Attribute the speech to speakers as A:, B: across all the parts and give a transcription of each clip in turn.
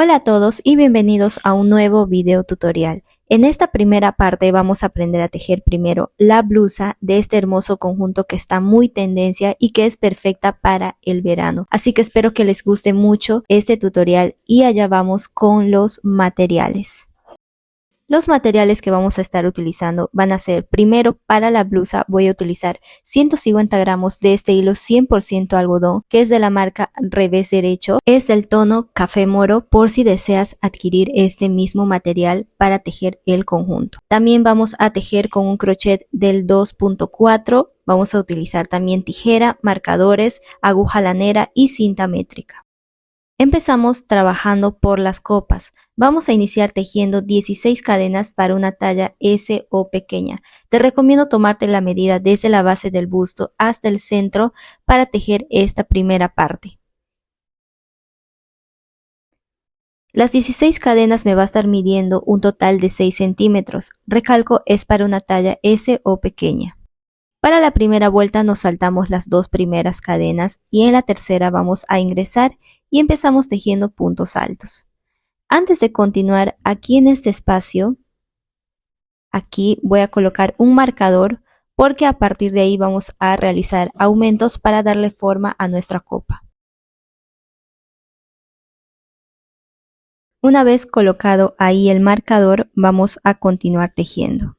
A: Hola a todos y bienvenidos a un nuevo video tutorial. En esta primera parte vamos a aprender a tejer primero la blusa de este hermoso conjunto que está muy tendencia y que es perfecta para el verano. Así que espero que les guste mucho este tutorial y allá vamos con los materiales. Los materiales que vamos a estar utilizando van a ser, primero para la blusa voy a utilizar 150 gramos de este hilo 100% algodón que es de la marca Revés Derecho. Es del tono café moro por si deseas adquirir este mismo material para tejer el conjunto. También vamos a tejer con un crochet del 2.4. Vamos a utilizar también tijera, marcadores, aguja lanera y cinta métrica. Empezamos trabajando por las copas. Vamos a iniciar tejiendo 16 cadenas para una talla S o pequeña. Te recomiendo tomarte la medida desde la base del busto hasta el centro para tejer esta primera parte. Las 16 cadenas me va a estar midiendo un total de 6 centímetros. Recalco, es para una talla S o pequeña. Para la primera vuelta nos saltamos las dos primeras cadenas y en la tercera vamos a ingresar y empezamos tejiendo puntos altos. Antes de continuar, aquí en este espacio, aquí voy a colocar un marcador porque a partir de ahí vamos a realizar aumentos para darle forma a nuestra copa. Una vez colocado ahí el marcador, vamos a continuar tejiendo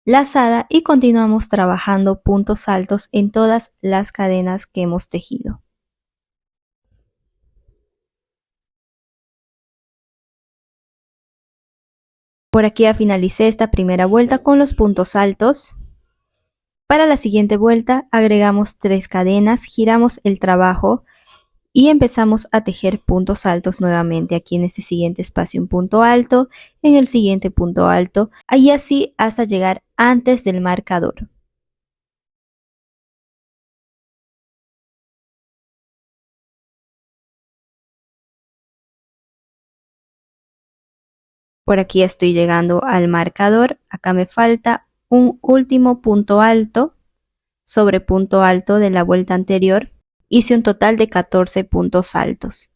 A: lazada y continuamos trabajando puntos altos en todas las cadenas que hemos tejido. Por aquí ya finalicé esta primera vuelta con los puntos altos. Para la siguiente vuelta agregamos 3 cadenas, giramos el trabajo y empezamos a tejer puntos altos nuevamente. Aquí en este siguiente espacio un punto alto, en el siguiente punto alto, y así hasta llegar antes del marcador. Por aquí estoy llegando al marcador. Acá me falta un último punto alto sobre punto alto de la vuelta anterior. Hice un total de 14 puntos altos.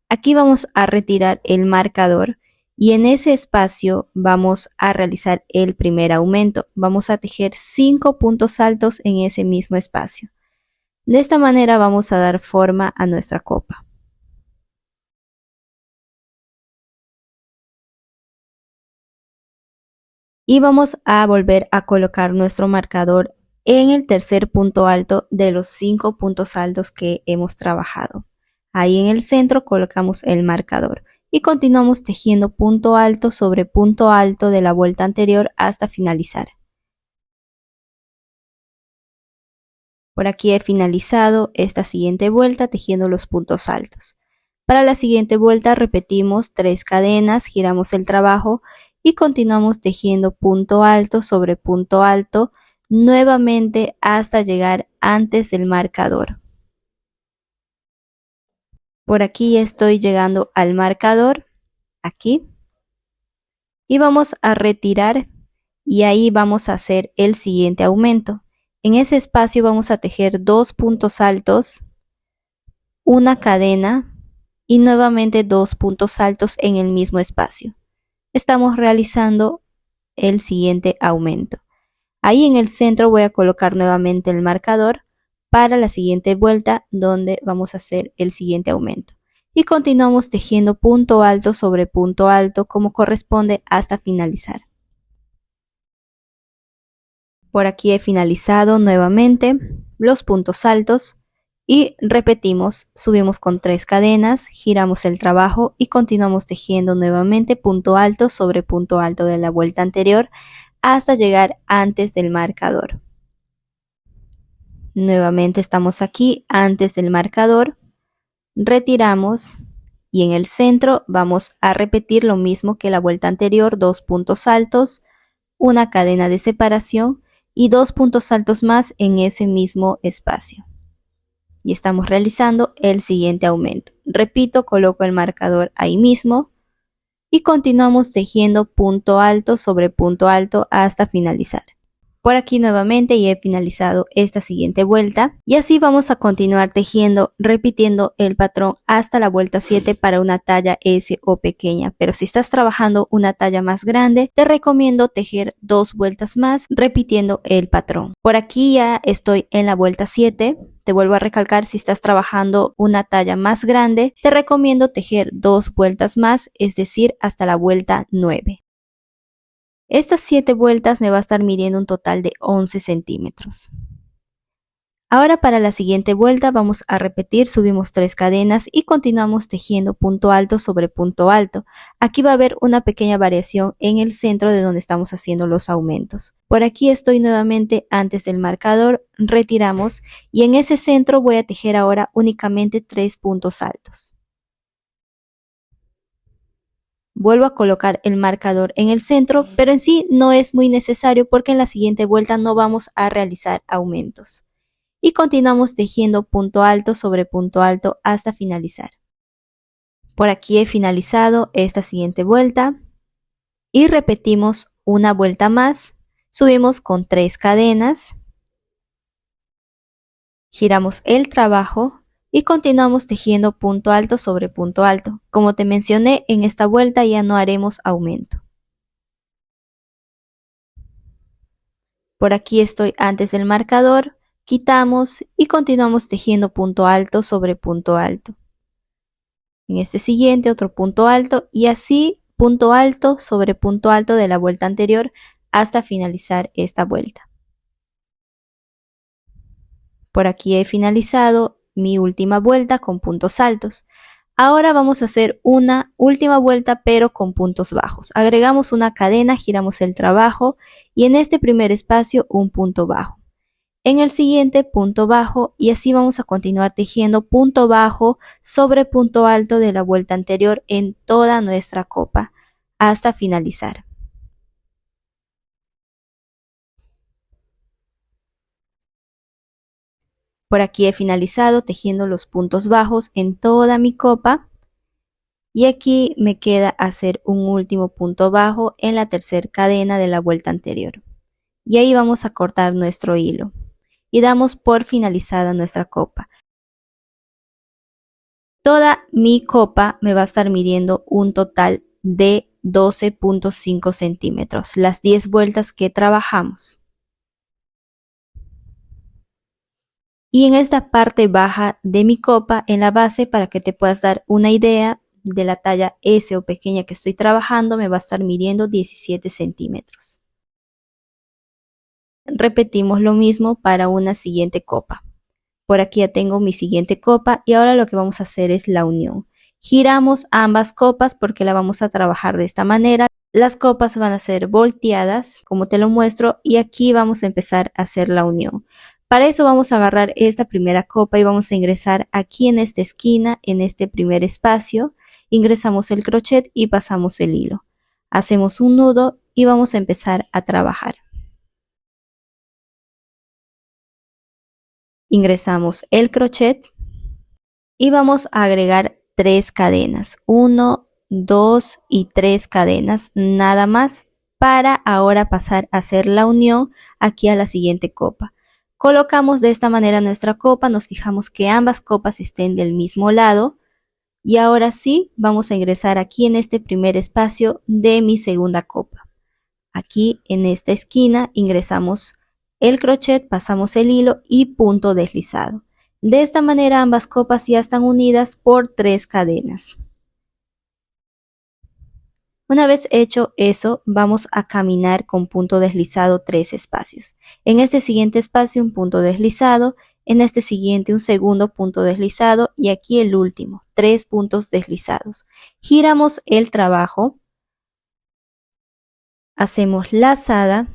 A: Aquí vamos a retirar el marcador y en ese espacio vamos a realizar el primer aumento. Vamos a tejer 5 puntos altos en ese mismo espacio. De esta manera vamos a dar forma a nuestra copa. Y vamos a volver a colocar nuestro marcador en el tercer punto alto de los 5 puntos altos que hemos trabajado. Ahí en el centro colocamos el marcador y continuamos tejiendo punto alto sobre punto alto de la vuelta anterior hasta finalizar. Por aquí he finalizado esta siguiente vuelta tejiendo los puntos altos. Para la siguiente vuelta repetimos 3 cadenas, giramos el trabajo y continuamos tejiendo punto alto sobre punto alto nuevamente hasta llegar antes del marcador. Por aquí estoy llegando al marcador, aquí, y vamos a retirar y ahí vamos a hacer el siguiente aumento. En ese espacio vamos a tejer 2 puntos altos, una cadena y nuevamente 2 puntos altos en el mismo espacio. Estamos realizando el siguiente aumento. Ahí en el centro voy a colocar nuevamente el marcador para la siguiente vuelta donde vamos a hacer el siguiente aumento. Y continuamos tejiendo punto alto sobre punto alto como corresponde hasta finalizar. Por aquí he finalizado nuevamente los puntos altos y repetimos, subimos con 3 cadenas, giramos el trabajo y continuamos tejiendo nuevamente punto alto sobre punto alto de la vuelta anterior hasta llegar antes del marcador. Nuevamente estamos aquí antes del marcador, retiramos y en el centro vamos a repetir lo mismo que la vuelta anterior, 2 puntos altos, una cadena de separación y 2 puntos altos más en ese mismo espacio. Y estamos realizando el siguiente aumento. Repito, coloco el marcador ahí mismo y continuamos tejiendo punto alto sobre punto alto hasta finalizar. Por aquí nuevamente ya he finalizado esta siguiente vuelta y así vamos a continuar tejiendo, repitiendo el patrón hasta la vuelta 7 para una talla S o pequeña. Pero si estás trabajando una talla más grande, te recomiendo tejer 2 vueltas más repitiendo el patrón. Por aquí ya estoy en la vuelta 7. Te vuelvo a recalcar, si estás trabajando una talla más grande, te recomiendo tejer 2 vueltas más, es decir, hasta la vuelta 9. Estas 7 vueltas me va a estar midiendo un total de 11 centímetros. Ahora para la siguiente vuelta vamos a repetir, subimos 3 cadenas y continuamos tejiendo punto alto sobre punto alto. Aquí va a haber una pequeña variación en el centro de donde estamos haciendo los aumentos. Por aquí estoy nuevamente antes del marcador, retiramos y en ese centro voy a tejer ahora únicamente 3 puntos altos. Vuelvo a colocar el marcador en el centro, pero en sí no es muy necesario porque en la siguiente vuelta no vamos a realizar aumentos. Y continuamos tejiendo punto alto sobre punto alto hasta finalizar. Por aquí he finalizado esta siguiente vuelta y repetimos una vuelta más. Subimos con 3 cadenas, giramos el trabajo y continuamos tejiendo punto alto sobre punto alto. Como te mencioné, en esta vuelta ya no haremos aumento. Por aquí estoy antes del marcador, quitamos y continuamos tejiendo punto alto sobre punto alto. En este siguiente otro punto alto y así punto alto sobre punto alto de la vuelta anterior hasta finalizar esta vuelta. Por aquí he finalizado mi última vuelta con puntos altos. Ahora vamos a hacer una última vuelta pero con puntos bajos. Agregamos una cadena, giramos el trabajo y en este primer espacio un punto bajo. En el siguiente punto bajo y así vamos a continuar tejiendo punto bajo sobre punto alto de la vuelta anterior en toda nuestra copa hasta finalizar. Por aquí he finalizado tejiendo los puntos bajos en toda mi copa y aquí me queda hacer un último punto bajo en la tercera cadena de la vuelta anterior. Y ahí vamos a cortar nuestro hilo y damos por finalizada nuestra copa. Toda mi copa me va a estar midiendo un total de 12.5 centímetros, las 10 vueltas que trabajamos. Y en esta parte baja de mi copa, en la base, para que te puedas dar una idea de la talla S o pequeña que estoy trabajando, me va a estar midiendo 17 centímetros. Repetimos lo mismo para una siguiente copa. Por aquí ya tengo mi siguiente copa y ahora lo que vamos a hacer es la unión. Giramos ambas copas porque la vamos a trabajar de esta manera. Las copas van a ser volteadas, como te lo muestro, y aquí vamos a empezar a hacer la unión. Para eso vamos a agarrar esta primera copa y vamos a ingresar aquí en esta esquina, en este primer espacio. Ingresamos el crochet y pasamos el hilo. Hacemos un nudo y vamos a empezar a trabajar. Ingresamos el crochet y vamos a agregar 3 cadenas, 1, 2 y 3 cadenas nada más para ahora pasar a hacer la unión aquí a la siguiente copa. Colocamos de esta manera nuestra copa, nos fijamos que ambas copas estén del mismo lado y ahora sí vamos a ingresar aquí en este primer espacio de mi segunda copa. Aquí en esta esquina ingresamos el crochet, pasamos el hilo y punto deslizado. De esta manera ambas copas ya están unidas por 3 cadenas. Una vez hecho eso, vamos a caminar con punto deslizado 3 espacios. En este siguiente espacio un punto deslizado, en este siguiente un segundo punto deslizado y aquí el último, 3 puntos deslizados. Giramos el trabajo, hacemos lazada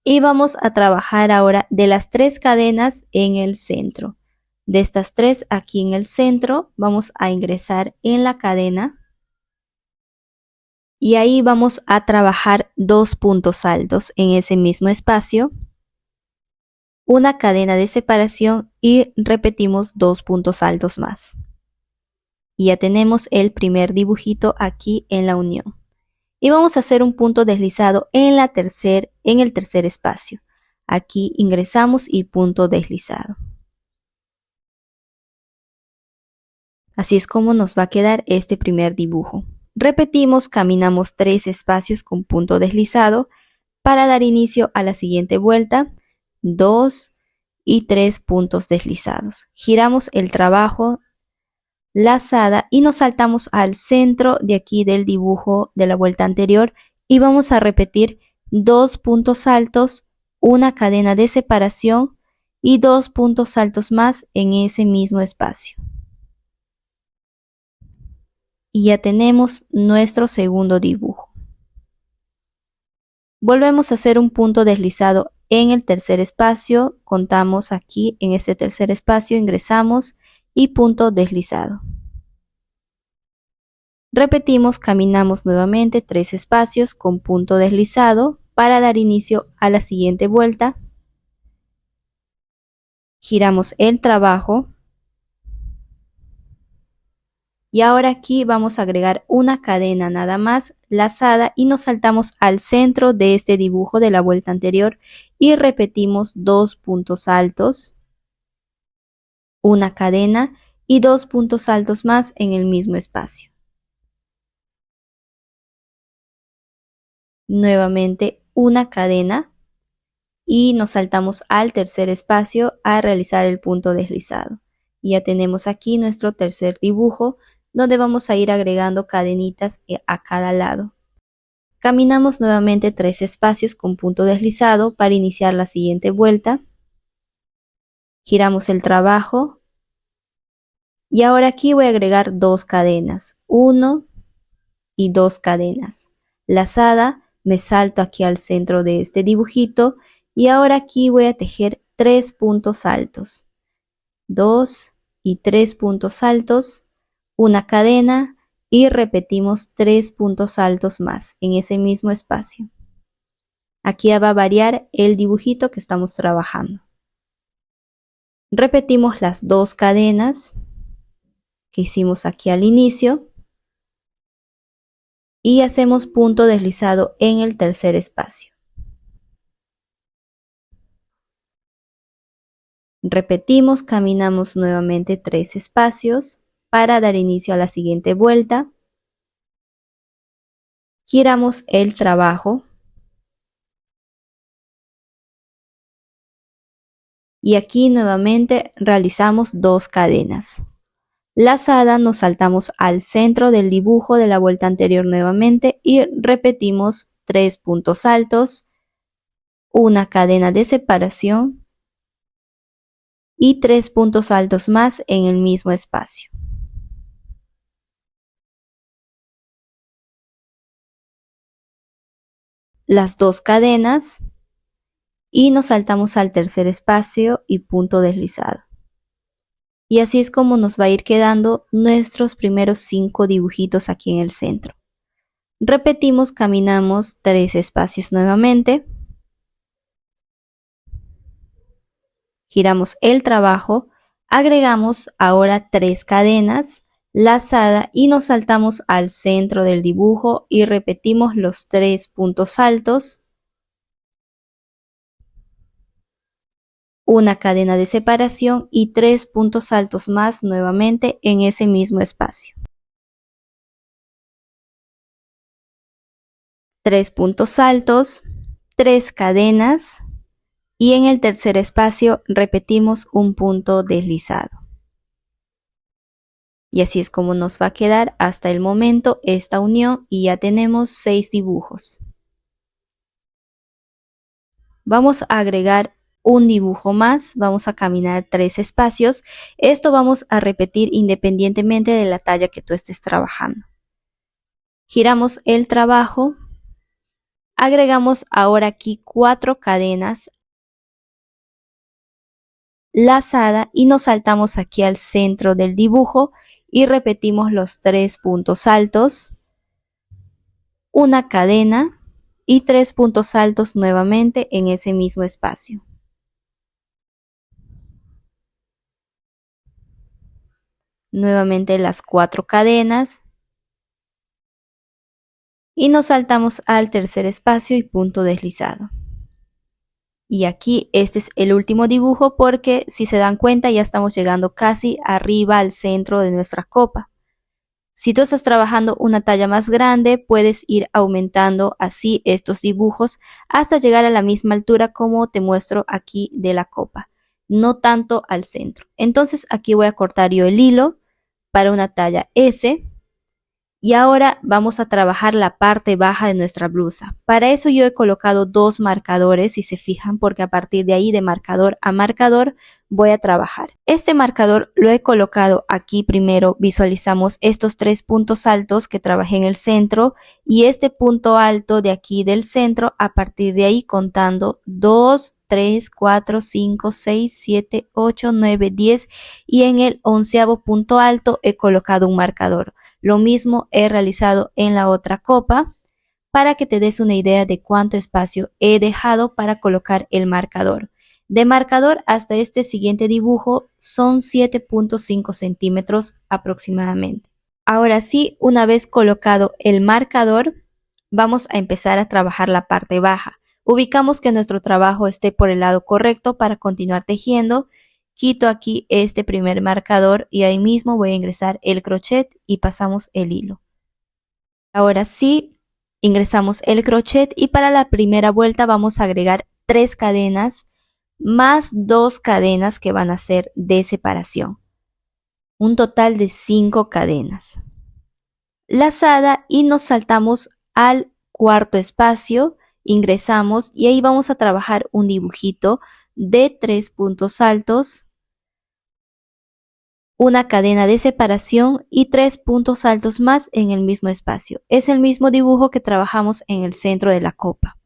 A: y vamos a trabajar ahora de las 3 cadenas en el centro. De estas 3 aquí en el centro vamos a ingresar en la cadena y ahí vamos a trabajar 2 puntos altos en ese mismo espacio, una cadena de separación y repetimos 2 puntos altos más. Y ya tenemos el primer dibujito aquí en la unión. Y vamos a hacer un punto deslizado en el tercer espacio. Aquí ingresamos y punto deslizado. Así es como nos va a quedar este primer dibujo. Repetimos, caminamos 3 espacios con punto deslizado para dar inicio a la siguiente vuelta, 2 y 3 puntos deslizados. Giramos el trabajo, lazada y nos saltamos al centro de aquí del dibujo de la vuelta anterior y vamos a repetir 2 puntos altos, una cadena de separación y 2 puntos altos más en ese mismo espacio. Y ya tenemos nuestro segundo dibujo. Volvemos a hacer un punto deslizado en el tercer espacio, contamos aquí en este tercer espacio, ingresamos y punto deslizado. Repetimos, caminamos nuevamente 3 espacios con punto deslizado para dar inicio a la siguiente vuelta. Giramos el trabajo. Y ahora aquí vamos a agregar una cadena nada más lazada y nos saltamos al centro de este dibujo de la vuelta anterior y repetimos 2 puntos altos, una cadena y 2 puntos altos más en el mismo espacio. Nuevamente una cadena y nos saltamos al tercer espacio a realizar el punto deslizado. Y ya tenemos aquí nuestro tercer dibujo, donde vamos a ir agregando cadenitas a cada lado. Caminamos nuevamente 3 espacios con punto deslizado para iniciar la siguiente vuelta. Giramos el trabajo. Y ahora aquí voy a agregar 2 cadenas, 1 y 2 cadenas. Lazada, me salto aquí al centro de este dibujito y ahora aquí voy a tejer 3 puntos altos. 2 y 3 puntos altos, una cadena y repetimos 3 puntos altos más en ese mismo espacio. Aquí va a variar el dibujito que estamos trabajando. Repetimos las 2 cadenas que hicimos aquí al inicio y hacemos punto deslizado en el tercer espacio. Repetimos, caminamos nuevamente 3 espacios para dar inicio a la siguiente vuelta. Giramos el trabajo. Y aquí nuevamente realizamos 2 cadenas. Lazada, nos saltamos al centro del dibujo de la vuelta anterior nuevamente y repetimos 3 puntos altos, una cadena de separación y 3 puntos altos más en el mismo espacio. Las 2 cadenas y nos saltamos al tercer espacio y punto deslizado. Y así es como nos va a ir quedando nuestros primeros 5 dibujitos aquí en el centro. Repetimos, caminamos 3 espacios nuevamente. Giramos el trabajo, agregamos ahora 3 cadenas, lazada y nos saltamos al centro del dibujo y repetimos los 3 puntos altos, una cadena de separación y 3 puntos altos más nuevamente en ese mismo espacio. 3 puntos altos, 3 cadenas y en el tercer espacio repetimos un punto deslizado. Y así es como nos va a quedar hasta el momento esta unión y ya tenemos 6 dibujos. Vamos a agregar un dibujo más, vamos a caminar 3 espacios. Esto vamos a repetir independientemente de la talla que tú estés trabajando. Giramos el trabajo, agregamos ahora aquí 4 cadenas lazada y nos saltamos aquí al centro del dibujo y repetimos los 3 puntos altos, una cadena y 3 puntos altos nuevamente en ese mismo espacio. Nuevamente las 4 cadenas y nos saltamos al tercer espacio y punto deslizado. Y aquí este es el último dibujo porque si se dan cuenta ya estamos llegando casi arriba al centro de nuestra copa. Si tú estás trabajando una talla más grande, puedes ir aumentando así estos dibujos hasta llegar a la misma altura como te muestro aquí de la copa, no tanto al centro. Entonces aquí voy a cortar yo el hilo para una talla S. Y ahora vamos a trabajar la parte baja de nuestra blusa. Para eso yo he colocado dos marcadores, si se fijan, porque a partir de ahí de marcador a marcador voy a trabajar. Este marcador lo he colocado aquí primero, visualizamos estos 3 puntos altos que trabajé en el centro y este punto alto de aquí del centro, a partir de ahí contando 2, 3, 4, 5, 6, 7, 8, 9, 10 y en el 11º punto alto he colocado un marcador. Lo mismo he realizado en la otra copa para que te des una idea de cuánto espacio he dejado para colocar el marcador. De marcador hasta este siguiente dibujo son 7.5 centímetros aproximadamente. Ahora sí, una vez colocado el marcador, vamos a empezar a trabajar la parte baja. Ubicamos que nuestro trabajo esté por el lado correcto para continuar tejiendo. Quito aquí este primer marcador y ahí mismo voy a ingresar el crochet y pasamos el hilo. Ahora sí, ingresamos el crochet y para la primera vuelta vamos a agregar 3 cadenas más 2 cadenas que van a ser de separación. Un total de 5 cadenas. Lazada y nos saltamos al cuarto espacio, ingresamos y ahí vamos a trabajar un dibujito de 3 puntos altos, una cadena de separación y 3 puntos altos más en el mismo espacio. Es el mismo dibujo que trabajamos en el centro de la copa.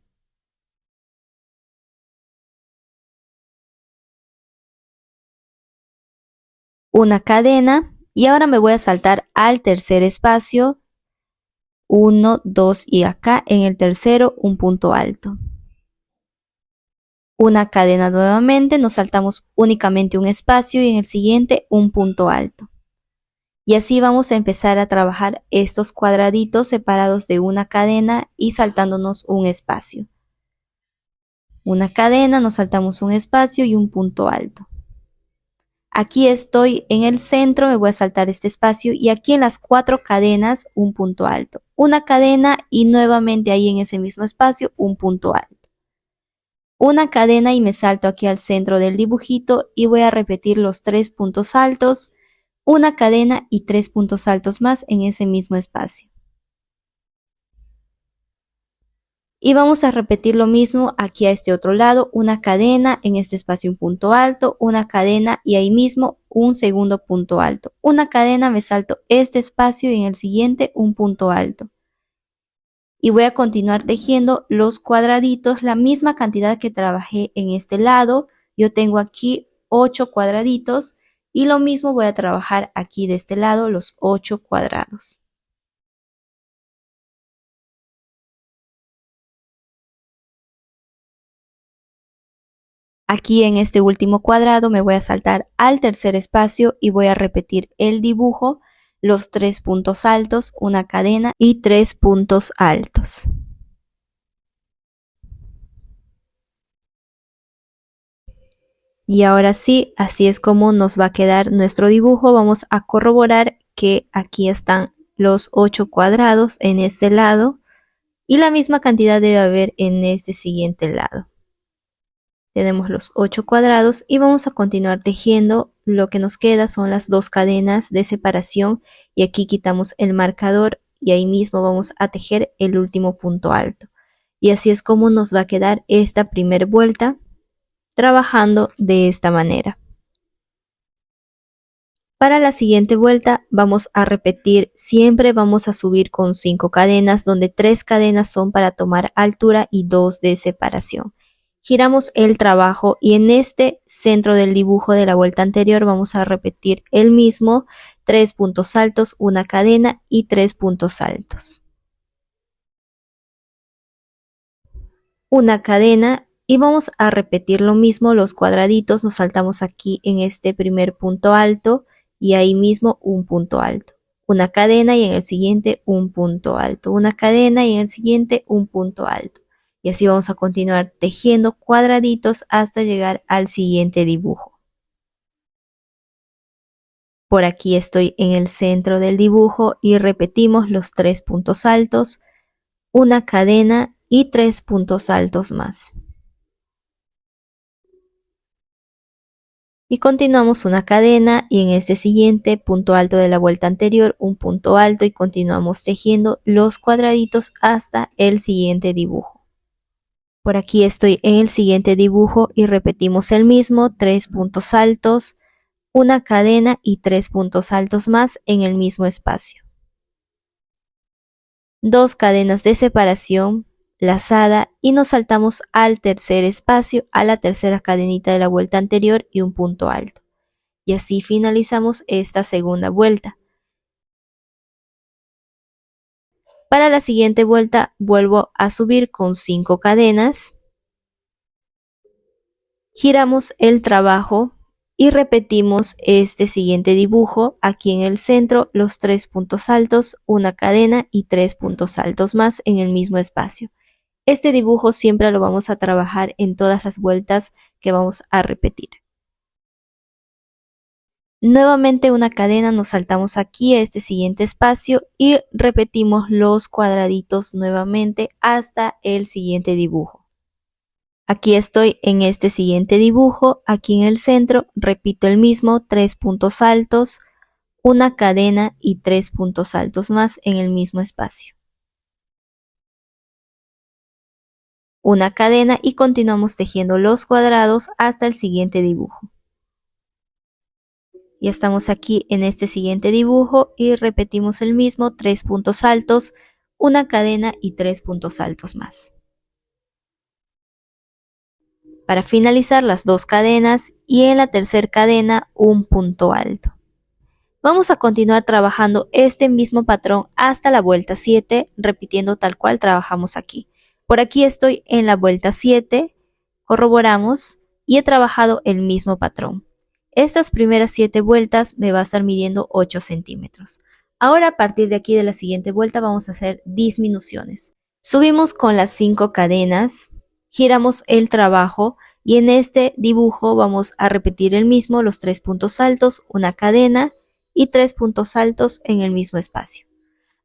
A: Una cadena y ahora me voy a saltar al tercer espacio. 1, 2 y acá en el tercero un punto alto. Una cadena nuevamente, nos saltamos únicamente un espacio y en el siguiente un punto alto. Y así vamos a empezar a trabajar estos cuadraditos separados de una cadena y saltándonos un espacio. Una cadena, nos saltamos un espacio y un punto alto. Aquí estoy en el centro, me voy a saltar este espacio y aquí en las 4 cadenas un punto alto. Una cadena y nuevamente ahí en ese mismo espacio un punto alto. Una cadena y me salto aquí al centro del dibujito y voy a repetir los 3 puntos altos, una cadena y 3 puntos altos más en ese mismo espacio. Y vamos a repetir lo mismo aquí a este otro lado, una cadena, en este espacio un punto alto, una cadena y ahí mismo un segundo punto alto. Una cadena, me salto este espacio y en el siguiente un punto alto. Y voy a continuar tejiendo los cuadraditos, la misma cantidad que trabajé en este lado. Yo tengo aquí 8 cuadraditos y lo mismo voy a trabajar aquí de este lado, los 8 cuadrados. Aquí en este último cuadrado me voy a saltar al tercer espacio y voy a repetir el dibujo, los 3 puntos altos, una cadena y 3 puntos altos. Y ahora sí, así es como nos va a quedar nuestro dibujo. Vamos a corroborar que aquí están los 8 cuadrados en este lado y la misma cantidad debe haber en este siguiente lado. Tenemos los 8 cuadrados y vamos a continuar tejiendo. Lo que nos queda son las 2 cadenas de separación y aquí quitamos el marcador y ahí mismo vamos a tejer el último punto alto. Y así es como nos va a quedar esta primera vuelta trabajando de esta manera. Para la siguiente vuelta vamos a repetir, siempre vamos a subir con 5 cadenas donde 3 cadenas son para tomar altura y 2 de separación. Giramos el trabajo y en este centro del dibujo de la vuelta anterior vamos a repetir el mismo, 3 puntos altos, una cadena y 3 puntos altos. Una cadena y vamos a repetir lo mismo, los cuadraditos, nos saltamos aquí en este primer punto alto y ahí mismo un punto alto. Una cadena y en el siguiente un punto alto. Una cadena y en el siguiente un punto alto. Y así vamos a continuar tejiendo cuadraditos hasta llegar al siguiente dibujo. Por aquí estoy en el centro del dibujo y repetimos los 3 puntos altos, una cadena y 3 puntos altos más. Y continuamos una cadena y en este siguiente punto alto de la vuelta anterior un punto alto y continuamos tejiendo los cuadraditos hasta el siguiente dibujo. Por aquí estoy en el siguiente dibujo y repetimos el mismo, 3 puntos altos, una cadena y 3 puntos altos más en el mismo espacio. 2 cadenas de separación, lazada y nos saltamos al tercer espacio, a la tercera cadenita de la vuelta anterior y un punto alto. Y así finalizamos esta segunda vuelta. Para la siguiente vuelta vuelvo a subir con 5 cadenas, giramos el trabajo y repetimos este siguiente dibujo aquí en el centro, los 3 puntos altos, una cadena y 3 puntos altos más en el mismo espacio. Este dibujo siempre lo vamos a trabajar en todas las vueltas que vamos a repetir. Nuevamente una cadena, nos saltamos aquí a este siguiente espacio y repetimos los cuadraditos nuevamente hasta el siguiente dibujo. Aquí estoy en este siguiente dibujo, aquí en el centro, repito el mismo, 3 puntos altos, una cadena y 3 puntos altos más en el mismo espacio. Una cadena y continuamos tejiendo los cuadrados hasta el siguiente dibujo. Ya estamos aquí en este siguiente dibujo y repetimos el mismo, 3 puntos altos, una cadena y 3 puntos altos más. Para finalizar las 2 cadenas y en la tercera cadena un punto alto. Vamos a continuar trabajando este mismo patrón hasta la vuelta 7, repitiendo tal cual trabajamos aquí. Por aquí estoy en la vuelta 7, corroboramos y he trabajado el mismo patrón. Estas primeras 7 vueltas me va a estar midiendo 8 centímetros. Ahora a partir de aquí de la siguiente vuelta vamos a hacer disminuciones. Subimos con las 5 cadenas, giramos el trabajo y en este dibujo vamos a repetir el mismo, los 3 puntos altos, una cadena y 3 puntos altos en el mismo espacio.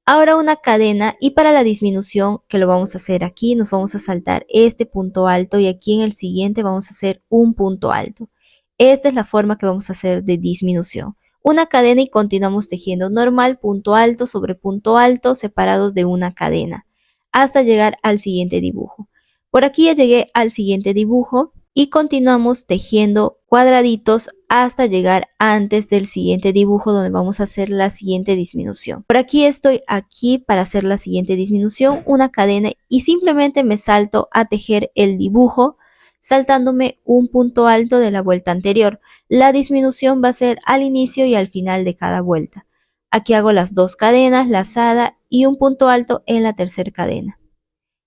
A: Ahora una cadena y para la disminución que lo vamos a hacer aquí, nos vamos a saltar este punto alto y aquí en el siguiente vamos a hacer un punto alto. Esta es la forma que vamos a hacer de disminución. Una cadena y continuamos tejiendo normal, punto alto sobre punto alto separados de una cadena hasta llegar al siguiente dibujo. Por aquí ya llegué al siguiente dibujo y continuamos tejiendo cuadraditos hasta llegar antes del siguiente dibujo donde vamos a hacer la siguiente disminución. Por aquí estoy aquí para hacer la siguiente disminución, una cadena y simplemente me salto a tejer el dibujo saltándome un punto alto de la vuelta anterior. La disminución va a ser al inicio y al final de cada vuelta. Aquí hago las 2 cadenas, lazada y un punto alto en la tercera cadena.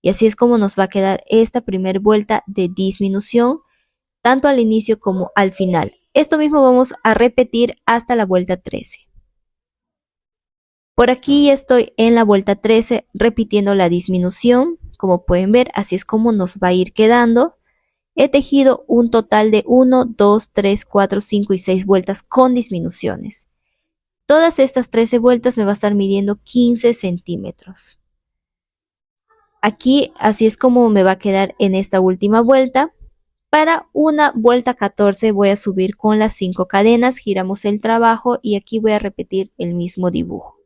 A: Y así es como nos va a quedar esta primera vuelta de disminución, tanto al inicio como al final. Esto mismo vamos a repetir hasta la vuelta 13. Por aquí estoy en la vuelta 13 repitiendo la disminución. Como pueden ver, así es como nos va a ir quedando. He tejido un total de 1, 2, 3, 4, 5 y 6 vueltas con disminuciones. Todas estas 13 vueltas me va a estar midiendo 15 centímetros. Aquí así es como me va a quedar en esta última vuelta. Para una vuelta 14 voy a subir con las 5 cadenas, giramos el trabajo y aquí voy a repetir el mismo dibujo.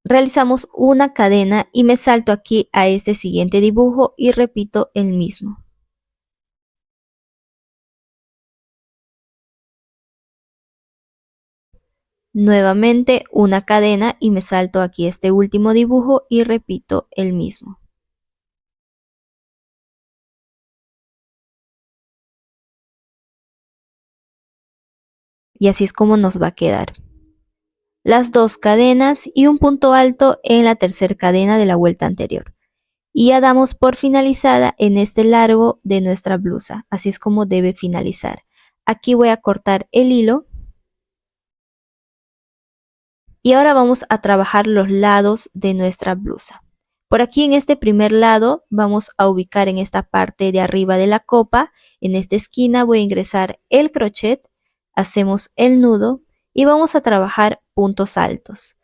A: Realizamos una cadena y me salto aquí a este siguiente dibujo y repito el mismo. Nuevamente una cadena y me salto aquí este último dibujo y repito el mismo. Y así es como nos va a quedar. Las 2 cadenas y un punto alto en la tercera cadena de la vuelta anterior. Y ya damos por finalizada en este largo de nuestra blusa. Así es como debe finalizar. Aquí voy a cortar el hilo Y ahora vamos a trabajar los lados de nuestra blusa. Por aquí en este primer lado vamos a ubicar en esta parte de arriba de la copa, en esta esquina voy a ingresar el crochet, hacemos el nudo y vamos a trabajar puntos altos.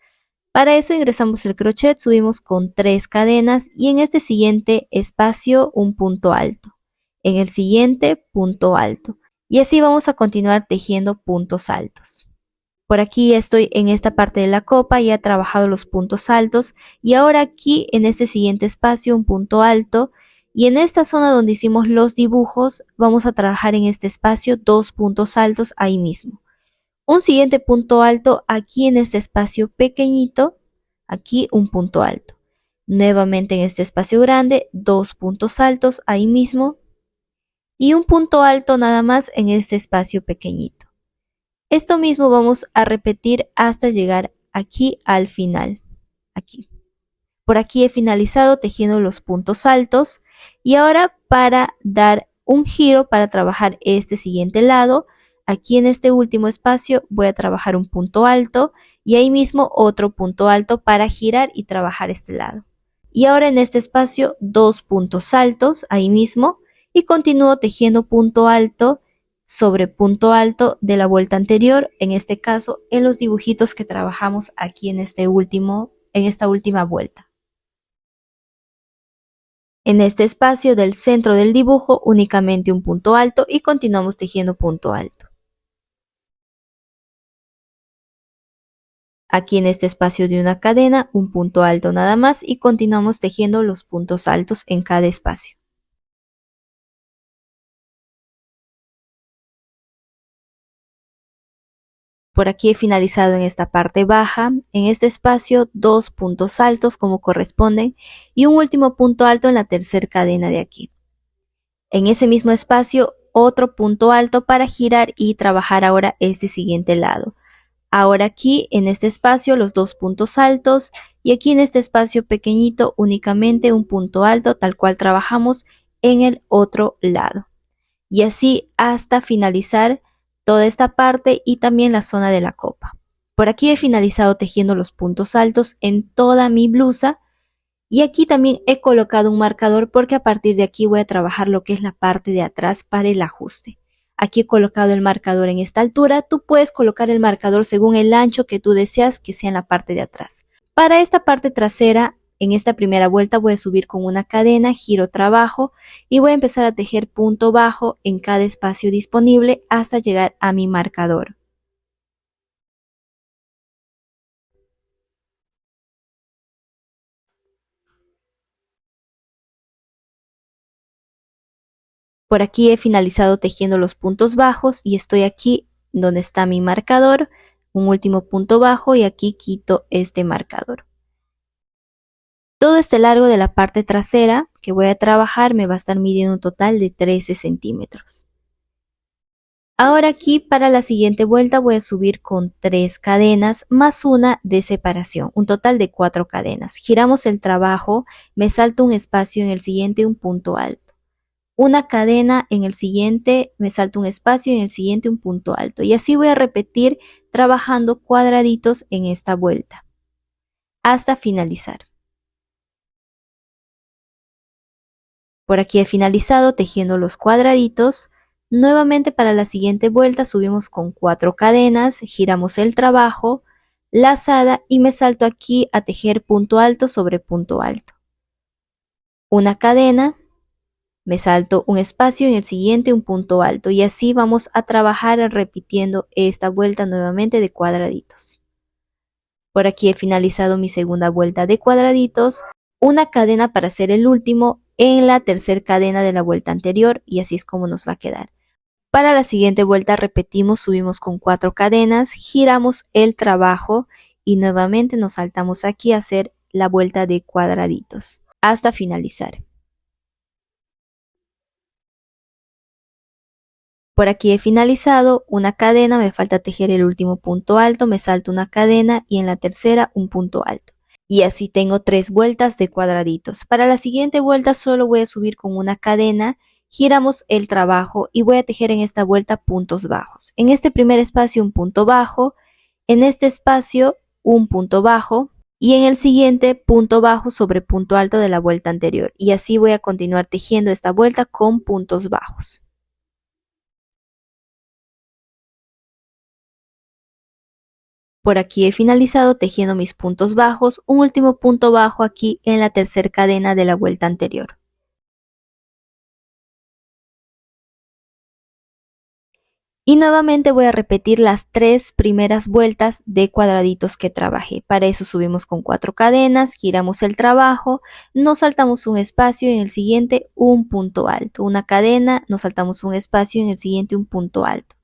A: Para eso ingresamos el crochet, subimos con 3 cadenas y en este siguiente espacio un punto alto. En el siguiente punto alto. Y así vamos a continuar tejiendo puntos altos. Por aquí estoy en esta parte de la copa, ya he trabajado los puntos altos y ahora aquí en este siguiente espacio un punto alto y en esta zona donde hicimos los dibujos vamos a trabajar en este espacio 2 puntos altos ahí mismo. Un siguiente punto alto aquí en este espacio pequeñito, aquí un punto alto. Nuevamente en este espacio grande 2 puntos altos ahí mismo y un punto alto nada más en este espacio pequeñito. Esto mismo vamos a repetir hasta llegar aquí al final, aquí. Por aquí he finalizado tejiendo los puntos altos y ahora para dar un giro para trabajar este siguiente lado, aquí en este último espacio voy a trabajar un punto alto y ahí mismo otro punto alto para girar y trabajar este lado. Y ahora en este espacio 2 puntos altos ahí mismo y continúo tejiendo punto alto sobre punto alto de la vuelta anterior, en este caso en los dibujitos que trabajamos aquí en esta última vuelta. En este espacio del centro del dibujo únicamente un punto alto y continuamos tejiendo punto alto. Aquí en este espacio de una cadena un punto alto nada más y continuamos tejiendo los puntos altos en cada espacio. Por aquí he finalizado en esta parte baja, en este espacio 2 puntos altos como corresponden y un último punto alto en la tercera cadena de aquí. En ese mismo espacio otro punto alto para girar y trabajar ahora este siguiente lado. Ahora aquí en este espacio los 2 puntos altos y aquí en este espacio pequeñito únicamente un punto alto tal cual trabajamos en el otro lado. Y así hasta finalizar toda esta parte y también la zona de la copa. Por aquí he finalizado tejiendo los puntos altos en toda mi blusa y aquí también he colocado un marcador porque a partir de aquí voy a trabajar lo que es la parte de atrás para el ajuste. Aquí he colocado el marcador en esta altura, tú puedes colocar el marcador según el ancho que tú deseas que sea en la parte de atrás. Para esta parte trasera, en esta primera vuelta voy a subir con una cadena, giro trabajo y voy a empezar a tejer punto bajo en cada espacio disponible hasta llegar a mi marcador. Por aquí he finalizado tejiendo los puntos bajos y estoy aquí donde está mi marcador, un último punto bajo y aquí quito este marcador. Todo este largo de la parte trasera que voy a trabajar me va a estar midiendo un total de 13 centímetros. Ahora aquí para la siguiente vuelta voy a subir con 3 cadenas más una de separación, un total de 4 cadenas. Giramos el trabajo, me salto un espacio en el siguiente, un punto alto. Una cadena en el siguiente, me salto un espacio y en el siguiente un punto alto. Y así voy a repetir trabajando cuadraditos en esta vuelta hasta finalizar. Por aquí he finalizado tejiendo los cuadraditos. Nuevamente para la siguiente vuelta subimos con 4 cadenas, giramos el trabajo, lazada y me salto aquí a tejer punto alto sobre punto alto. Una cadena, me salto un espacio y en el siguiente un punto alto y así vamos a trabajar repitiendo esta vuelta nuevamente de cuadraditos. Por aquí he finalizado mi segunda vuelta de cuadraditos, una cadena para hacer el último en la tercera cadena de la vuelta anterior y así es como nos va a quedar. Para la siguiente vuelta repetimos, subimos con 4 cadenas, giramos el trabajo y nuevamente nos saltamos aquí a hacer la vuelta de cuadraditos hasta finalizar. Por aquí he finalizado una cadena, me falta tejer el último punto alto, me salto una cadena y en la tercera un punto alto. Y así tengo 3 vueltas de cuadraditos. Para la siguiente vuelta solo voy a subir con una cadena, giramos el trabajo y voy a tejer en esta vuelta puntos bajos. En este primer espacio un punto bajo, en este espacio un punto bajo y en el siguiente punto bajo sobre punto alto de la vuelta anterior, y así voy a continuar tejiendo esta vuelta con puntos bajos. Por aquí he finalizado tejiendo mis puntos bajos, un último punto bajo aquí en la tercera cadena de la vuelta anterior. Y nuevamente voy a repetir las 3 primeras vueltas de cuadraditos que trabajé. Para eso subimos con 4 cadenas, giramos el trabajo, nos saltamos un espacio y en el siguiente un punto alto. Una cadena, nos saltamos un espacio y en el siguiente un punto alto.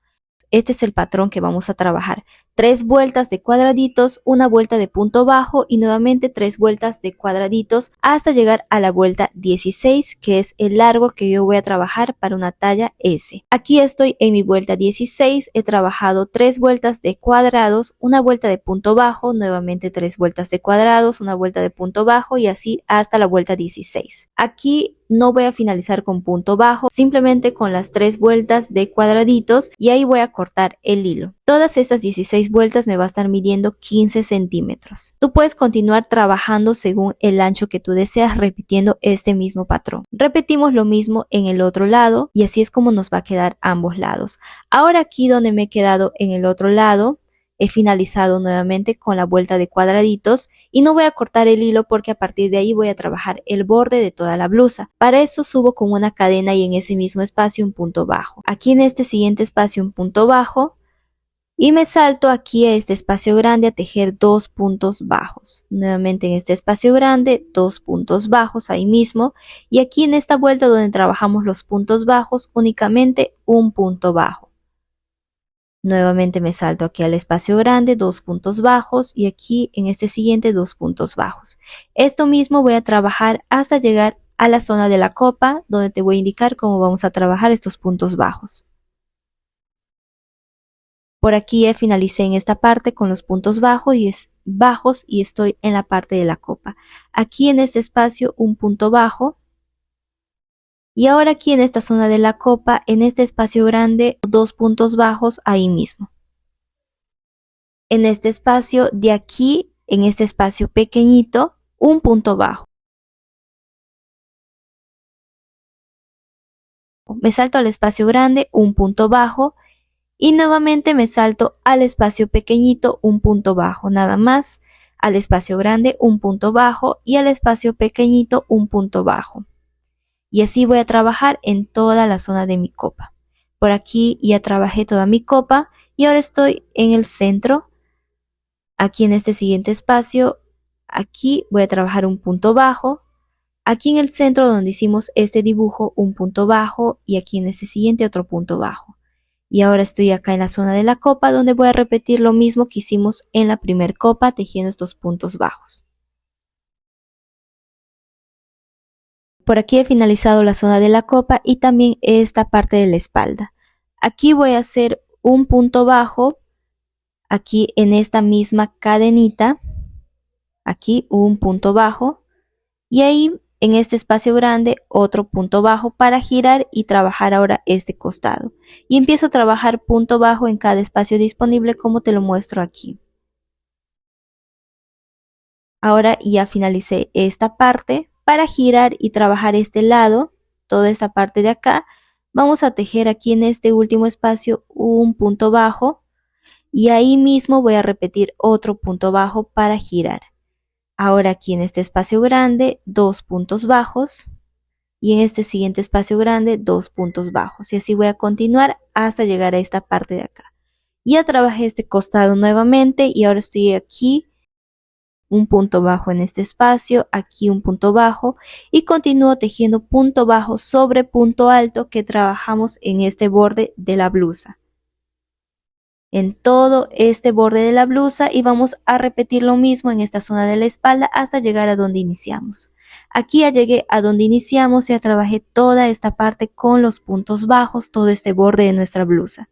A: Este es el patrón que vamos a trabajar. 3 vueltas de cuadraditos, una vuelta de punto bajo y nuevamente 3 vueltas de cuadraditos hasta llegar a la vuelta 16, que es el largo que yo voy a trabajar para una talla S. Aquí estoy en mi vuelta 16, he trabajado 3 vueltas de cuadrados, una vuelta de punto bajo, nuevamente 3 vueltas de cuadrados, una vuelta de punto bajo y así hasta la vuelta 16. Aquí no voy a finalizar con punto bajo, simplemente con las 3 vueltas de cuadraditos y ahí voy a cortar el hilo. Todas estas 16 vueltas me va a estar midiendo 15 centímetros. Tú puedes continuar trabajando según el ancho que tú deseas, repitiendo este mismo patrón. Repetimos lo mismo en el otro lado y así es como nos va a quedar ambos lados. Ahora aquí donde me he quedado en el otro lado, he finalizado nuevamente con la vuelta de cuadraditos y no voy a cortar el hilo porque a partir de ahí voy a trabajar el borde de toda la blusa. Para eso subo con una cadena y en ese mismo espacio un punto bajo. Aquí en este siguiente espacio un punto bajo y me salto aquí a este espacio grande a tejer 2 puntos bajos. Nuevamente en este espacio grande 2 puntos bajos ahí mismo y aquí en esta vuelta donde trabajamos los puntos bajos únicamente un punto bajo. Nuevamente me salto aquí al espacio grande, 2 puntos bajos y aquí en este siguiente 2 puntos bajos. Esto mismo voy a trabajar hasta llegar a la zona de la copa, donde te voy a indicar cómo vamos a trabajar estos puntos bajos. Por aquí finalicé en esta parte con los puntos bajos y estoy en la parte de la copa. Aquí en este espacio un punto bajo. Y ahora aquí en esta zona de la copa, en este espacio grande, 2 puntos bajos ahí mismo. En este espacio de aquí, en este espacio pequeñito, un punto bajo. Me salto al espacio grande, un punto bajo. Y nuevamente me salto al espacio pequeñito, un punto bajo, nada más. Al espacio grande, un punto bajo. Y al espacio pequeñito, un punto bajo. Y así voy a trabajar en toda la zona de mi copa. Por aquí ya trabajé toda mi copa y ahora estoy en el centro. Aquí en este siguiente espacio, aquí voy a trabajar un punto bajo. Aquí en el centro donde hicimos este dibujo, un punto bajo y aquí en este siguiente otro punto bajo. Y ahora estoy acá en la zona de la copa donde voy a repetir lo mismo que hicimos en la primera copa tejiendo estos puntos bajos. Por aquí he finalizado la zona de la copa y también esta parte de la espalda. Aquí voy a hacer un punto bajo, aquí en esta misma cadenita, aquí un punto bajo y ahí en este espacio grande otro punto bajo para girar y trabajar ahora este costado. Y empiezo a trabajar punto bajo en cada espacio disponible como te lo muestro aquí. Ahora ya finalicé esta parte. Para girar y trabajar este lado, toda esta parte de acá, vamos a tejer aquí en este último espacio un punto bajo y ahí mismo voy a repetir otro punto bajo para girar. Ahora aquí en este espacio grande, 2 puntos bajos y en este siguiente espacio grande, 2 puntos bajos y así voy a continuar hasta llegar a esta parte de acá. Ya trabajé este costado nuevamente y ahora estoy aquí. Un punto bajo en este espacio, aquí un punto bajo y continúo tejiendo punto bajo sobre punto alto que trabajamos en este borde de la blusa. En todo este borde de la blusa y vamos a repetir lo mismo en esta zona de la espalda hasta llegar a donde iniciamos. Aquí ya llegué a donde iniciamos y ya trabajé toda esta parte con los puntos bajos, todo este borde de nuestra blusa.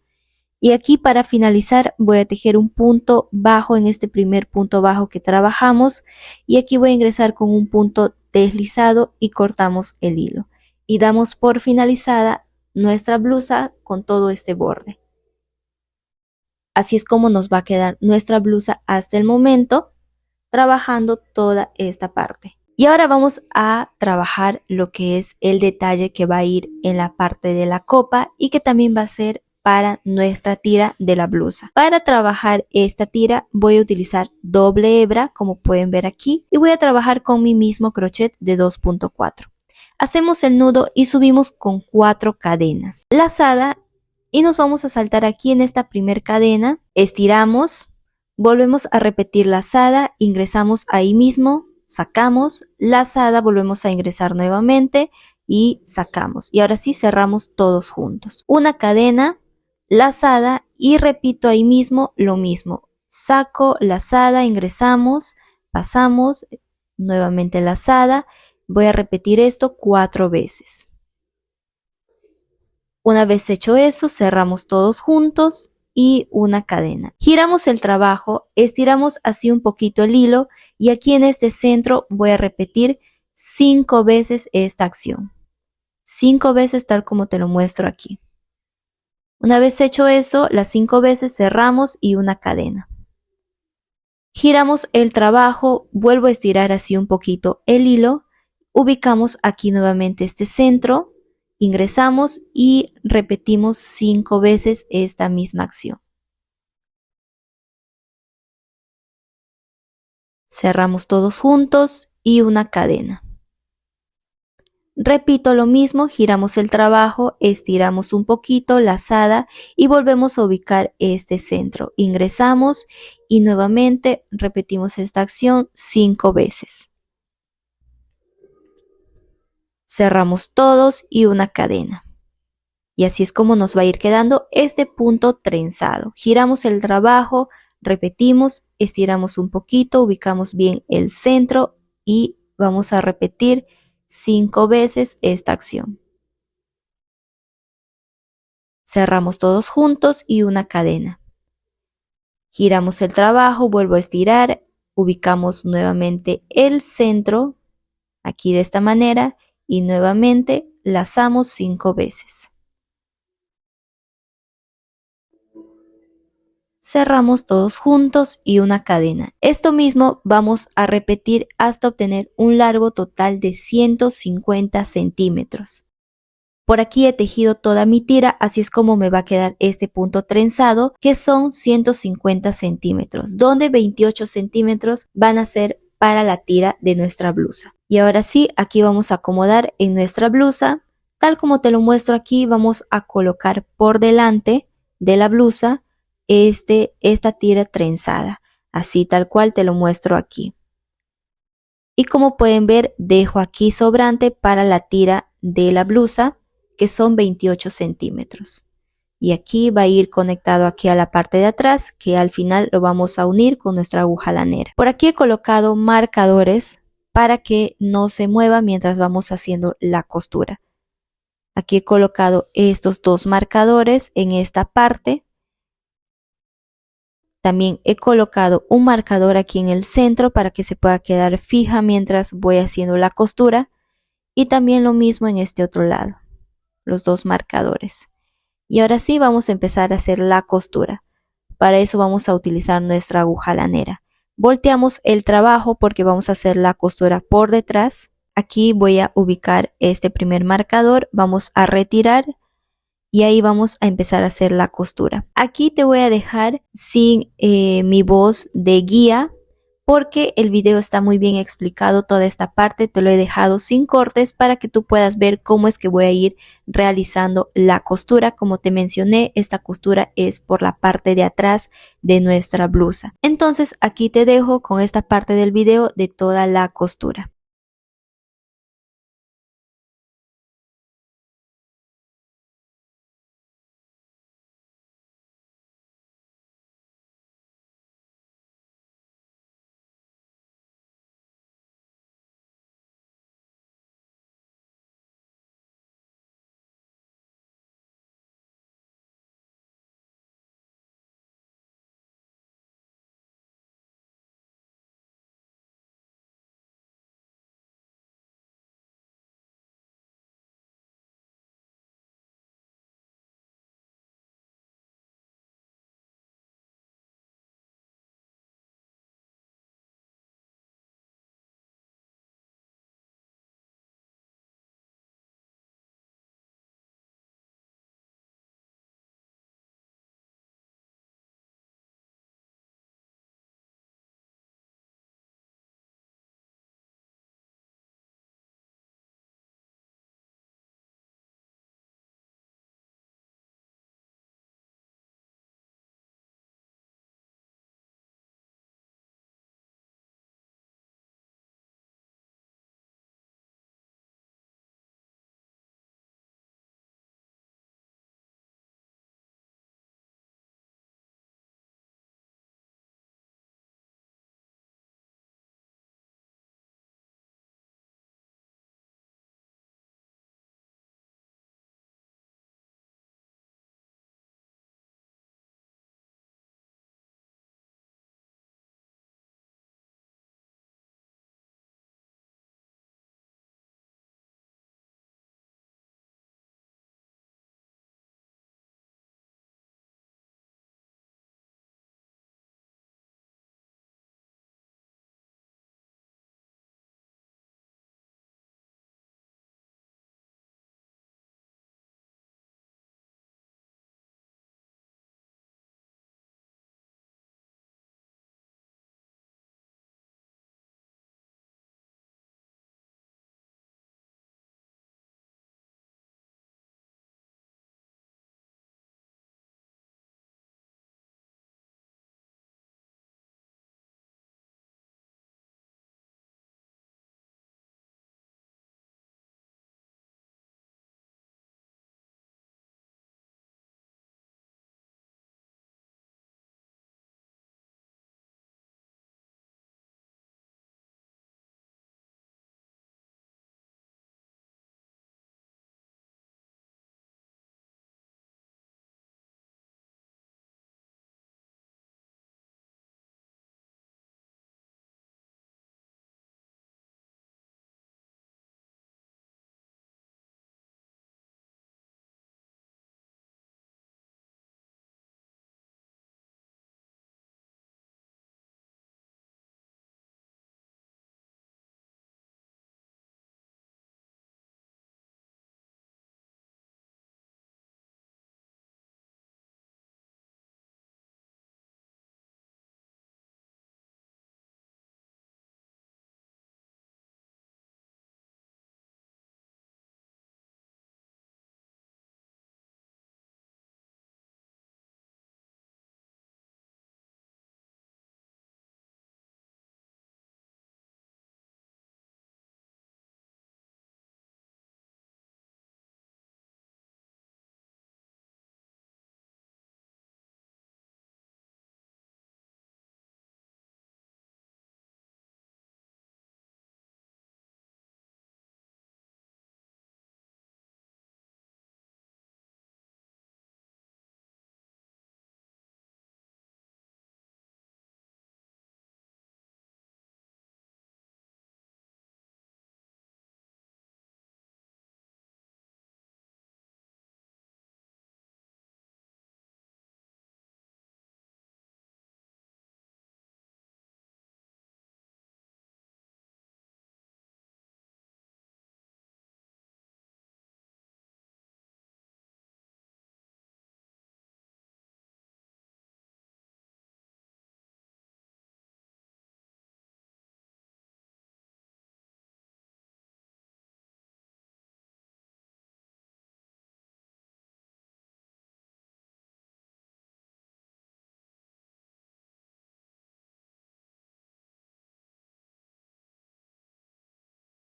A: Y aquí para finalizar voy a tejer un punto bajo en este primer punto bajo que trabajamos y aquí voy a ingresar con un punto deslizado y cortamos el hilo y damos por finalizada nuestra blusa con todo este borde. Así es como nos va a quedar nuestra blusa hasta el momento, trabajando toda esta parte. Y ahora vamos a trabajar lo que es el detalle que va a ir en la parte de la copa y que también va a ser para nuestra tira de la blusa. Para trabajar esta tira voy a utilizar doble hebra, como pueden ver aquí, y voy a trabajar con mi mismo crochet de 2.4. Hacemos el nudo y subimos con 4 cadenas lazada y nos vamos a saltar aquí en esta primer cadena, estiramos, volvemos a repetir lazada, ingresamos ahí mismo, sacamos, lazada, volvemos a ingresar nuevamente y sacamos. Y ahora sí cerramos todos juntos. Una cadena, lazada y repito ahí mismo lo mismo. Saco, lazada, ingresamos, pasamos, nuevamente lazada. Voy a repetir esto 4 veces. Una vez hecho eso, cerramos todos juntos y una cadena. Giramos el trabajo, estiramos así un poquito el hilo y aquí en este centro voy a repetir 5 veces esta acción. 5 veces tal como te lo muestro aquí. Una vez hecho eso, las 5 veces cerramos y una cadena. Giramos el trabajo, vuelvo a estirar así un poquito el hilo, ubicamos aquí nuevamente este centro, ingresamos y repetimos 5 veces esta misma acción. Cerramos todos juntos y una cadena. Repito lo mismo, giramos el trabajo, estiramos un poquito, lazada y volvemos a ubicar este centro. Ingresamos y nuevamente repetimos esta acción 5 veces. Cerramos todos y una cadena. Y así es como nos va a ir quedando este punto trenzado. Giramos el trabajo, repetimos, estiramos un poquito, ubicamos bien el centro y vamos a repetir 5 veces esta acción. Cerramos todos juntos y una cadena. Giramos el trabajo, vuelvo a estirar, ubicamos nuevamente el centro, aquí de esta manera, y nuevamente lazamos 5 veces. Cerramos todos juntos y una cadena. Esto mismo vamos a repetir hasta obtener un largo total de 150 centímetros. Por aquí he tejido toda mi tira, así es como me va a quedar este punto trenzado, que son 150 centímetros, donde 28 centímetros van a ser para la tira de nuestra blusa. Y ahora sí, aquí vamos a acomodar en nuestra blusa. Tal como te lo muestro aquí, vamos a colocar por delante de la blusa esta tira trenzada, así tal cual te lo muestro aquí. Y como pueden ver, dejo aquí sobrante para la tira de la blusa, que son 28 centímetros. Y aquí va a ir conectado aquí a la parte de atrás, que al final lo vamos a unir con nuestra aguja lanera. Por aquí he colocado marcadores para que no se mueva mientras vamos haciendo la costura. Aquí he colocado estos dos marcadores en esta parte. También he colocado un marcador aquí en el centro para que se pueda quedar fija mientras voy haciendo la costura. Y también lo mismo en este otro lado, los dos marcadores. Y ahora sí vamos a empezar a hacer la costura. Para eso vamos a utilizar nuestra aguja lanera. Volteamos el trabajo porque vamos a hacer la costura por detrás. Aquí voy a ubicar este primer marcador, vamos a retirar y ahí vamos a empezar a hacer la costura. Aquí te voy a dejar sin mi voz de guía porque el video está muy bien explicado, toda esta parte te lo he dejado sin cortes para que tú puedas ver cómo es que voy a ir realizando la costura. Como te mencioné, esta costura es por la parte de atrás de nuestra blusa. Entonces aquí te dejo con esta parte del video de toda la costura.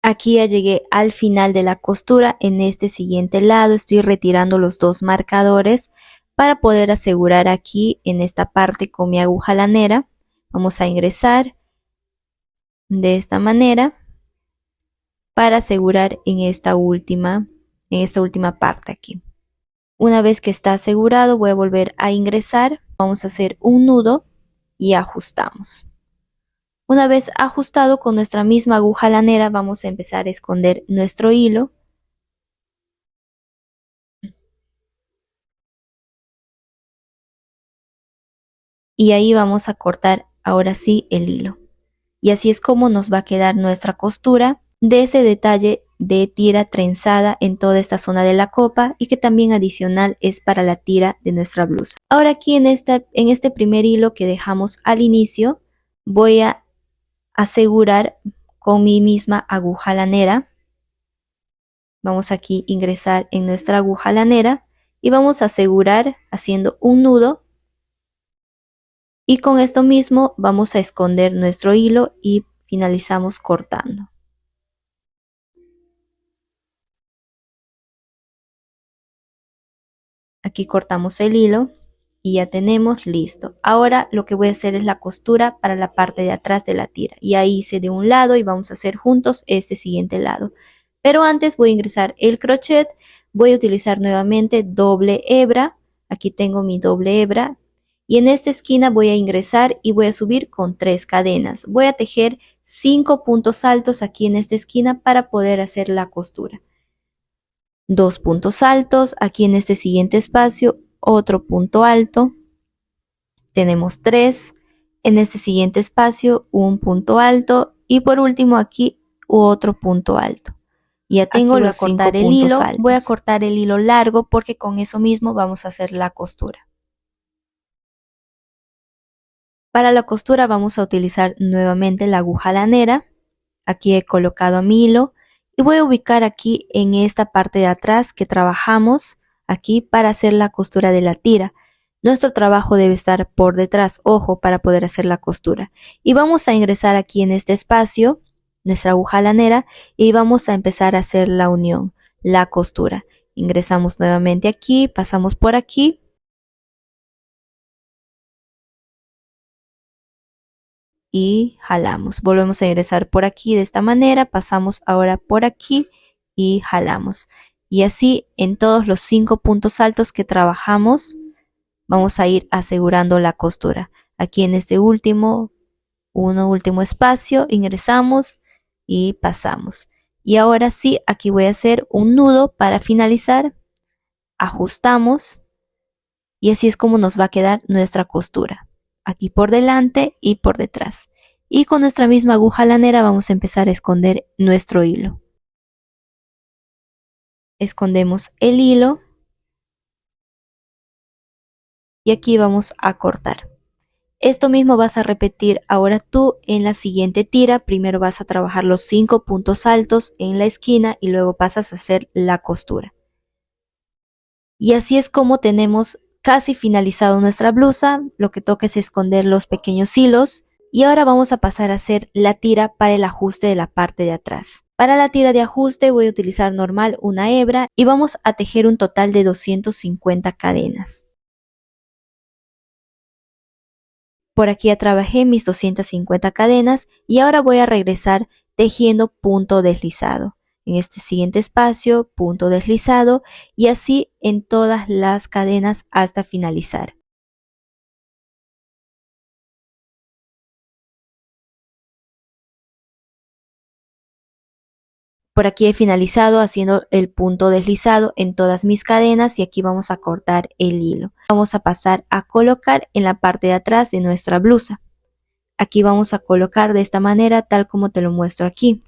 A: Aquí ya llegué al final de la costura. En este siguiente lado estoy retirando los dos marcadores para poder asegurar aquí en esta parte con mi aguja lanera. Vamos a ingresar de esta manera para asegurar en esta última parte aquí. Una vez que está asegurado, voy a volver a ingresar. Vamos a hacer un nudo y ajustamos. Una vez ajustado con nuestra misma aguja lanera, vamos a empezar a esconder nuestro hilo. Y ahí vamos a cortar ahora sí el hilo. Y así es como nos va a quedar nuestra costura de ese detalle de tira trenzada en toda esta zona de la copa y que también adicional es para la tira de nuestra blusa. Ahora aquí en este primer hilo que dejamos al inicio voy a asegurar con mi misma aguja lanera. Vamos aquí a ingresar en nuestra aguja lanera y vamos a asegurar haciendo un nudo. Y con esto mismo vamos a esconder nuestro hilo y finalizamos cortando. Aquí cortamos el hilo y ya tenemos listo. Ahora lo que voy a hacer es la costura para la parte de atrás de la tira. Ya hice de un lado y vamos a hacer juntos este siguiente lado. Pero antes voy a ingresar el crochet. Voy a utilizar nuevamente doble hebra. Aquí tengo mi doble hebra. Y en esta esquina voy a ingresar y voy a subir con 3 cadenas. Voy a tejer 5 puntos altos aquí en esta esquina para poder hacer la costura. 2 puntos altos, aquí en este siguiente espacio, otro punto alto. Tenemos 3, en este siguiente espacio, un punto alto y por último aquí otro punto alto. Ya tengo los 5 puntos altos. Voy a cortar el hilo largo porque con eso mismo vamos a hacer la costura. Para la costura vamos a utilizar nuevamente la aguja lanera. Aquí he colocado mi hilo y voy a ubicar aquí en esta parte de atrás que trabajamos aquí para hacer la costura de la tira. Nuestro trabajo debe estar por detrás, ojo, para poder hacer la costura. Y vamos a ingresar aquí en este espacio, nuestra aguja lanera, y vamos a empezar a hacer la unión, la costura. Ingresamos nuevamente aquí, pasamos por aquí. Y jalamos. Volvemos a ingresar por aquí de esta manera, pasamos ahora por aquí y jalamos. Y así en todos los 5 puntos altos que trabajamos vamos a ir asegurando la costura. Aquí en este último espacio ingresamos y pasamos. Y ahora sí, aquí voy a hacer un nudo para finalizar. Ajustamos y así es como nos va a quedar nuestra costura. Aquí por delante y por detrás. Y con nuestra misma aguja lanera vamos a empezar a esconder nuestro hilo. Escondemos el hilo y aquí vamos a cortar. Esto mismo vas a repetir ahora tú en la siguiente tira. Primero vas a trabajar los 5 puntos altos en la esquina y luego pasas a hacer la costura. Y así es como tenemos casi finalizado nuestra blusa. Lo que toca es esconder los pequeños hilos. Y ahora vamos a pasar a hacer la tira para el ajuste de la parte de atrás. Para la tira de ajuste voy a utilizar normal una hebra y vamos a tejer un total de 250 cadenas. Por aquí ya trabajé mis 250 cadenas y ahora voy a regresar tejiendo punto deslizado. En este siguiente espacio, punto deslizado y así en todas las cadenas hasta finalizar. Por aquí he finalizado haciendo el punto deslizado en todas mis cadenas y aquí vamos a cortar el hilo. Vamos a pasar a colocar en la parte de atrás de nuestra blusa. Aquí vamos a colocar de esta manera tal como te lo muestro aquí.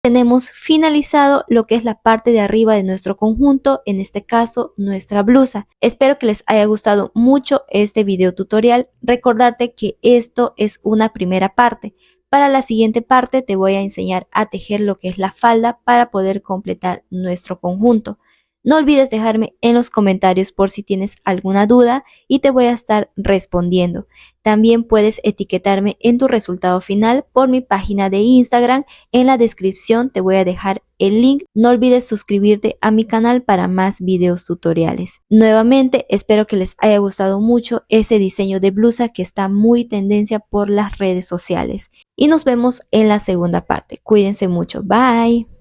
A: Tenemos finalizado lo que es la parte de arriba de nuestro conjunto, en este caso nuestra blusa. Espero que les haya gustado mucho este video tutorial. Recordarte que esto es una primera parte. Para la siguiente parte te voy a enseñar a tejer lo que es la falda para poder completar nuestro conjunto. No olvides dejarme en los comentarios por si tienes alguna duda y te voy a estar respondiendo. También puedes etiquetarme en tu resultado final por mi página de Instagram. En la descripción te voy a dejar el link. No olvides suscribirte a mi canal para más videos tutoriales. Nuevamente espero que les haya gustado mucho ese diseño de blusa que está muy tendencia por las redes sociales. Y nos vemos en la segunda parte. Cuídense mucho. Bye.